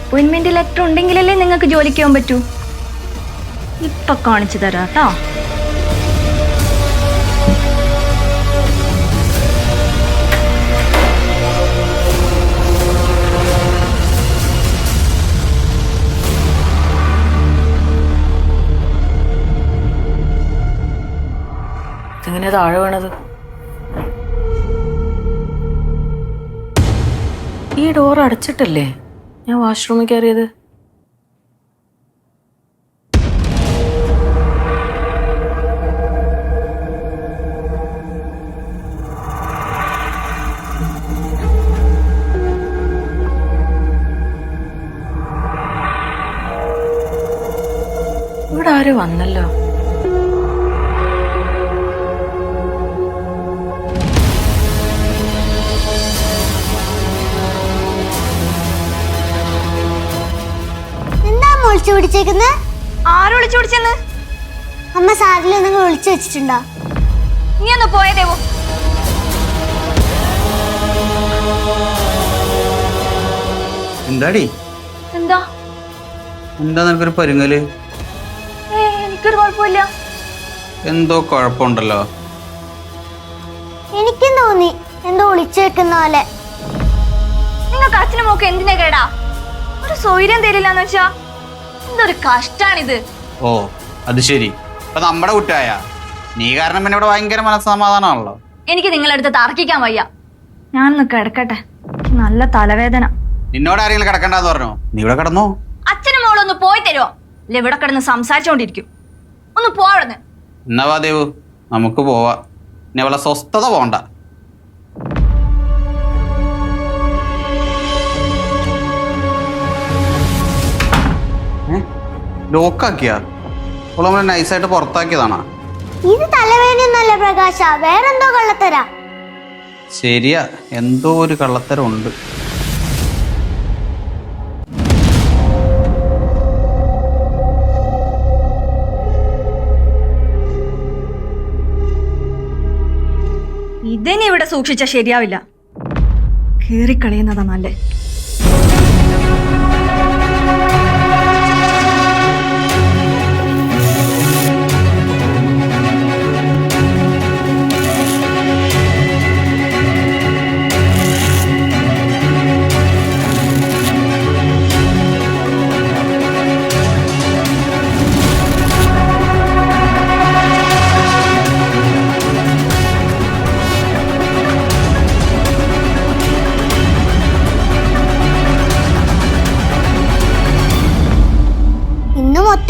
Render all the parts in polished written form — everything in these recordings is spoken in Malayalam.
അപ്പോയിന്റ്മെന്റ് ലെറ്റർ ഉണ്ടെങ്കിലല്ലേ നിങ്ങൾക്ക് ജോലിക്ക് പോകാൻ പറ്റൂ. ഇപ്പൊ കാണിച്ചു തരാം കേട്ടോ. ഇതെങ്ങനെ താഴെ വീണത്? ഈ ഡോർ അടച്ചിട്ടല്ലേ ഞാൻ വാഷ്റൂമിൽ കയറിയത്? ഇവിടെ ആരും വന്നല്ലോ. ആര് വിളിച്ചു പിടിച്ചെന്ന്? അമ്മ സാരിൽ നിങ്ങൾ വിളിച്ചു വെച്ചിട്ടുണ്ടോ? നീ ഒന്ന് പോയതേവോ. എന്താടി എന്താ എന്താ നിനക്കൊരു പരുങ്ങല്? എനിക്കൊരു കുഴപ്പമില്ല. എന്തോ കുഴപ്പമുണ്ടല്ലോ. എനിക്കും തോന്നി എന്തോ ഒളിച്ചു വെക്കുന്ന പോലെ. നിങ്ങൾക്ക് അച്ഛനും മോക്ക് എന്തിനാ കേടാ? ഒരു സൗകര്യം തരില്ലാന്ന് വെച്ചാ എന്തൊരു കഷ്ടാണിത്. ഓ അത് ശരി. ഇപ്പൊ നമ്മുടെ കുറ്റായ നീ കാരണം പിന്നെ ഇവിടെ ഭയങ്കര മനസ്സമാധാനമാണല്ലോ. എനിക്ക് നിങ്ങളടുത്ത് തർക്കിക്കാൻ വയ്യ. ഞാനൊന്ന് കിടക്കട്ടെ, നല്ല തലവേദന. നിന്നോട് ആരെങ്കിലും കിടക്കണ്ടെന്ന് പറഞ്ഞോ? നീ ഇവിടെ കിടന്നോ. അച്ഛനും മോളൊന്ന് പോയി തരുമോ? അല്ല ഇവിടെ കിടന്ന് സംസാരിച്ചോണ്ടിരിക്കും. ഒന്ന് പോവന്ന്. എന്നാ വാ ദേവു, നമുക്ക് പോവാ. ഇനി അവളെ സ്വസ്ഥത പോണ്ട. ലോക്കാക്കിയാ? അവൾ നമ്മളെ നൈസായിട്ട് പുറത്താക്കിയതാണോ? ഇത് തലവേദനയൊന്നല്ല പ്രകാശ, വേറെന്തോ കള്ളത്തരാ. ശരിയാ, എന്തോ ഒരു കള്ളത്തരം ഉണ്ട്. ഇതിനി ഇവിടെ സൂക്ഷിച്ച ശരിയാവില്ല. കേറിക്കളയുന്നതാ നല്ലേ.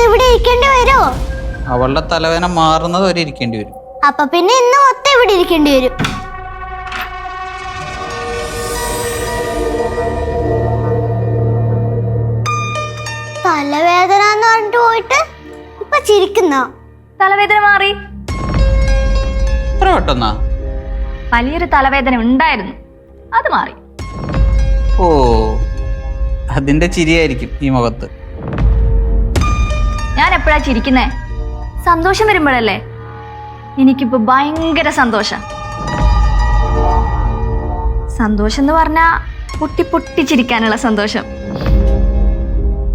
ഇവിടെ ഇരിക്കേണ്ടി വരുമോ? അവളുടെ തലവേദന മാറുന്നത് വരെ ഇരിക്കേണ്ടി വരും. അപ്പൊ പിന്നെ ഇന്ന് മൊത്തം ഇവിടെ ഇരിക്കേണ്ടി വരും. തലവേദന എന്ന് പറഞ്ഞിട്ട് പോയിട്ട് ഇപ്പൊ ചിരിക്കുന്ന. തലവേദന മാറി. എത്ര പെട്ടെന്നാ? വലിയൊരു തലവേദന ഉണ്ടായിരുന്നു, അത് മാറി. ഓ, അതിന്റെ ചിരിയായിരിക്കും ഈ മുഖത്ത്. ഞാൻ എപ്പോഴാ ചിരിക്കുന്നേ? സന്തോഷം വരുമ്പോഴല്ലേ. എനിക്കിപ്പോ ഭയങ്കര സന്തോഷം. സന്തോഷം എന്ന് പറഞ്ഞാ പൊട്ടി പൊട്ടിച്ചിരിക്കാനുള്ള സന്തോഷം.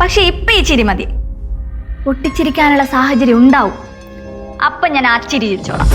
പക്ഷെ ഇപ്പൊ ഈ ചിരി മതി. പൊട്ടിച്ചിരിക്കാനുള്ള സാഹചര്യം ഉണ്ടാവും. അപ്പൊ ഞാൻ ആ ചിരി ചിരിച്ചോളാം.